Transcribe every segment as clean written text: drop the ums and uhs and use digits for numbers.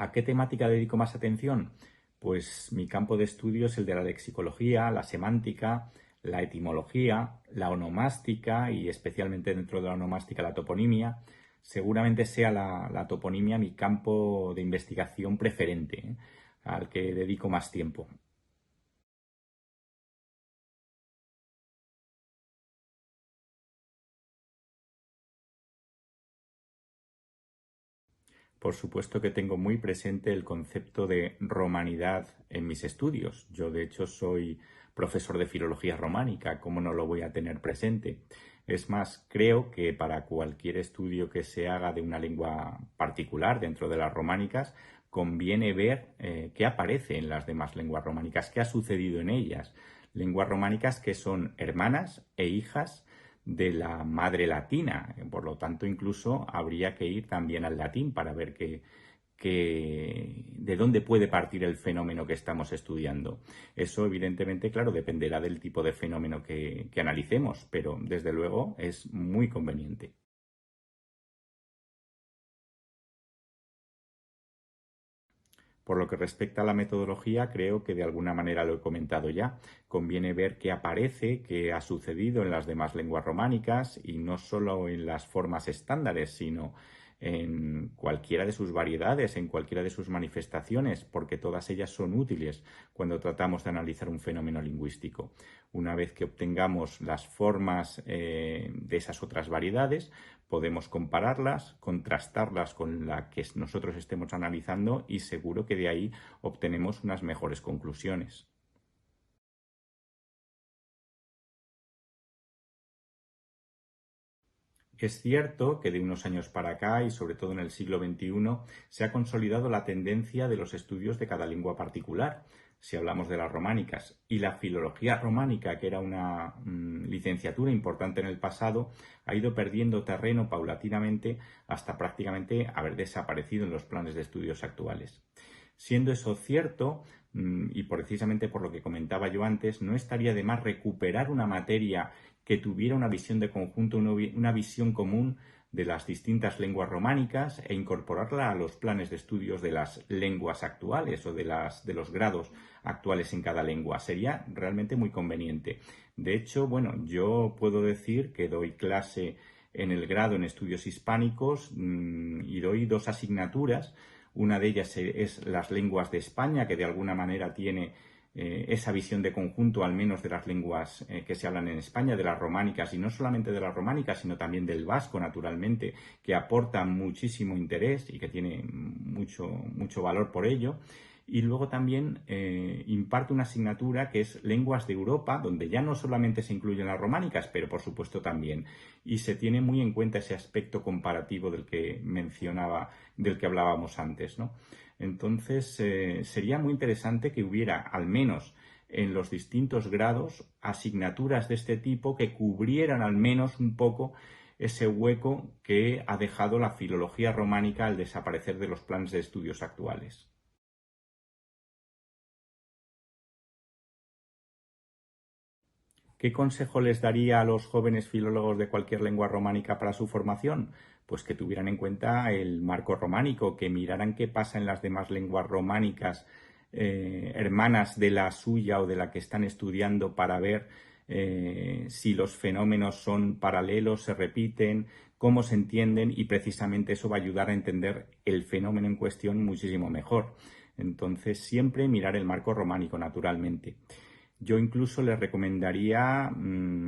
¿A qué temática dedico más atención? Pues mi campo de estudio es el de la lexicología, la semántica, la etimología, la onomástica y especialmente dentro de la onomástica la toponimia. Seguramente sea la toponimia mi campo de investigación preferente, al que dedico más tiempo. Por supuesto que tengo muy presente el concepto de romanidad en mis estudios. Yo, de hecho, soy profesor de filología románica. ¿Cómo no lo voy a tener presente? Es más, creo que para cualquier estudio que se haga de una lengua particular dentro de las románicas, conviene ver qué aparece en las demás lenguas románicas, qué ha sucedido en ellas. Lenguas románicas que son hermanas e hijas de la madre latina. Por lo tanto, incluso habría que ir también al latín para ver de dónde puede partir el fenómeno que estamos estudiando. Eso, evidentemente, claro, dependerá del tipo de fenómeno que analicemos, pero desde luego es muy conveniente. Por lo que respecta a la metodología, creo que de alguna manera lo he comentado ya. Conviene ver qué aparece, qué ha sucedido en las demás lenguas románicas y no solo en las formas estándares, sino en cualquiera de sus variedades, en cualquiera de sus manifestaciones, porque todas ellas son útiles cuando tratamos de analizar un fenómeno lingüístico. Una vez que obtengamos las formas de esas otras variedades, podemos compararlas, contrastarlas con la que nosotros estemos analizando y seguro que de ahí obtenemos unas mejores conclusiones. Es cierto que de unos años para acá, y sobre todo en el siglo XXI, se ha consolidado la tendencia de los estudios de cada lengua particular, si hablamos de las románicas. Y la filología románica, que era una licenciatura importante en el pasado, ha ido perdiendo terreno paulatinamente hasta prácticamente haber desaparecido en los planes de estudios actuales. Siendo eso cierto, y precisamente por lo que comentaba yo antes, no estaría de más recuperar una materia que tuviera una visión de conjunto, una visión común de las distintas lenguas románicas e incorporarla a los planes de estudios de las lenguas actuales o de los grados actuales en cada lengua. Sería realmente muy conveniente. De hecho, bueno, yo puedo decir que doy clase en el grado en estudios hispánicos y doy dos asignaturas. Una de ellas es las lenguas de España, que de alguna manera tiene esa visión de conjunto, al menos de las lenguas que se hablan en España, de las románicas, y no solamente de las románicas, sino también del vasco, naturalmente, que aporta muchísimo interés y que tiene mucho valor por ello. Y luego también imparte una asignatura que es Lenguas de Europa, donde ya no solamente se incluyen las románicas, pero por supuesto también. Y se tiene muy en cuenta ese aspecto comparativo del que mencionaba, del que hablábamos antes, ¿no? Entonces, sería muy interesante que hubiera, al menos en los distintos grados, asignaturas de este tipo que cubrieran al menos un poco ese hueco que ha dejado la filología románica al desaparecer de los planes de estudios actuales. ¿Qué consejo les daría a los jóvenes filólogos de cualquier lengua románica para su formación? Pues que tuvieran en cuenta el marco románico, que miraran qué pasa en las demás lenguas románicas hermanas de la suya o de la que están estudiando para ver si los fenómenos son paralelos, se repiten, cómo se entienden y precisamente eso va a ayudar a entender el fenómeno en cuestión muchísimo mejor. Entonces, siempre mirar el marco románico, naturalmente. Yo incluso les recomendaría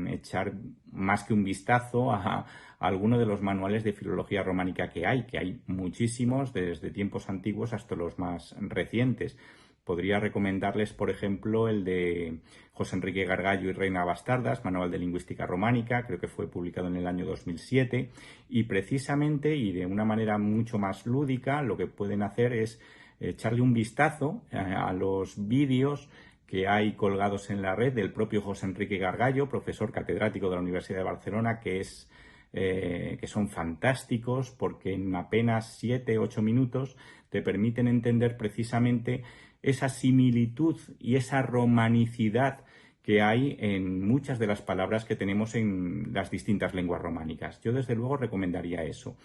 echar más que un vistazo a alguno de los manuales de filología románica que hay muchísimos, desde tiempos antiguos hasta los más recientes. Podría recomendarles, por ejemplo, el de José Enrique Gargallo y Reina Bastardas, Manual de Lingüística Románica, creo que fue publicado en el año 2007, y precisamente, y de una manera mucho más lúdica, lo que pueden hacer es echarle un vistazo a los vídeos que hay colgados en la red del propio José Enrique Gargallo, profesor catedrático de la Universidad de Barcelona, que son fantásticos porque en apenas 7-8 minutos te permiten entender precisamente esa similitud y esa romanicidad que hay en muchas de las palabras que tenemos en las distintas lenguas románicas. Yo desde luego recomendaría eso.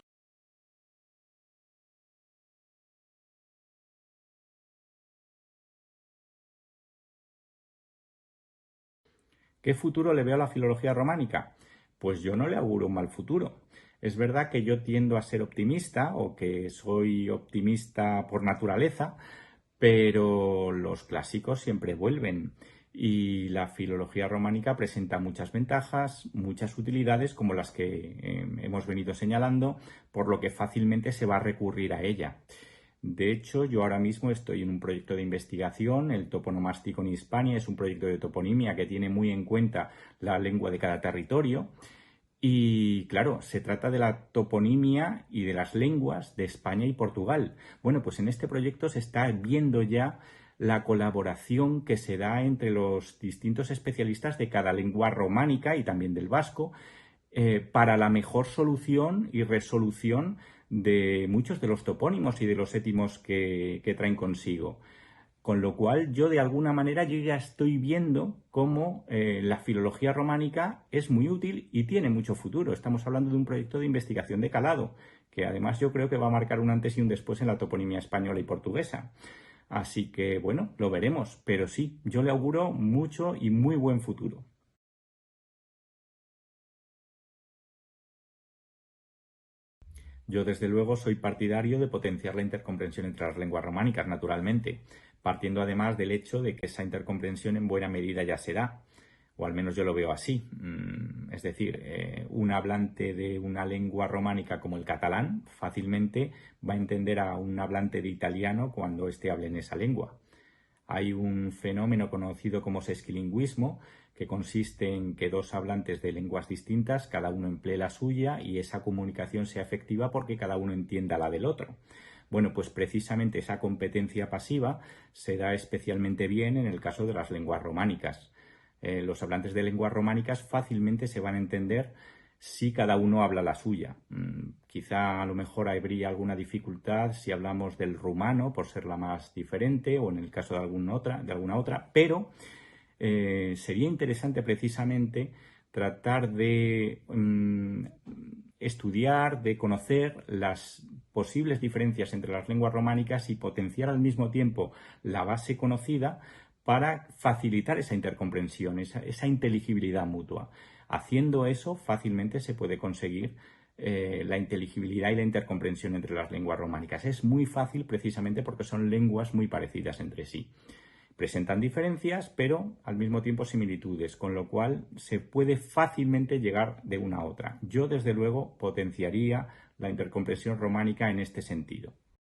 ¿Qué futuro le veo a la filología románica? Pues yo no le auguro un mal futuro. Es verdad que yo tiendo a ser optimista o que soy optimista por naturaleza, pero los clásicos siempre vuelven y la filología románica presenta muchas ventajas, muchas utilidades como las que hemos venido señalando, por lo que fácilmente se va a recurrir a ella. De hecho, yo ahora mismo estoy en un proyecto de investigación, el Toponomástico en Hispania, es un proyecto de toponimia que tiene muy en cuenta la lengua de cada territorio. Y claro, se trata de la toponimia y de las lenguas de España y Portugal. Bueno, pues en este proyecto se está viendo ya la colaboración que se da entre los distintos especialistas de cada lengua románica y también del vasco para la mejor solución y resolución de muchos de los topónimos y de los étimos que traen consigo. Con lo cual, yo de alguna manera yo ya estoy viendo cómo la filología románica es muy útil y tiene mucho futuro. Estamos hablando de un proyecto de investigación de calado, que además yo creo que va a marcar un antes y un después en la toponimia española y portuguesa. Así que, bueno, lo veremos. Pero sí, yo le auguro mucho y muy buen futuro. Yo, desde luego, soy partidario de potenciar la intercomprensión entre las lenguas románicas, naturalmente, partiendo además del hecho de que esa intercomprensión en buena medida ya se da, o al menos yo lo veo así. Es decir, un hablante de una lengua románica como el catalán fácilmente va a entender a un hablante de italiano cuando éste hable en esa lengua. Hay un fenómeno conocido como sesquilingüismo, que consiste en que dos hablantes de lenguas distintas, cada uno emplee la suya y esa comunicación sea efectiva porque cada uno entienda la del otro. Bueno, pues precisamente esa competencia pasiva se da especialmente bien en el caso de las lenguas románicas. Los hablantes de lenguas románicas fácilmente se van a entender si cada uno habla la suya. Quizá a lo mejor habría alguna dificultad si hablamos del rumano por ser la más diferente o en el caso de alguna otra, pero sería interesante precisamente tratar de estudiar, de conocer las posibles diferencias entre las lenguas románicas y potenciar al mismo tiempo la base conocida para facilitar esa intercomprensión, esa inteligibilidad mutua. Haciendo eso, fácilmente se puede conseguir la inteligibilidad y la intercomprensión entre las lenguas románicas. Es muy fácil precisamente porque son lenguas muy parecidas entre sí. Presentan diferencias, pero al mismo tiempo similitudes, con lo cual se puede fácilmente llegar de una a otra. Yo, desde luego, potenciaría la intercomprensión románica en este sentido.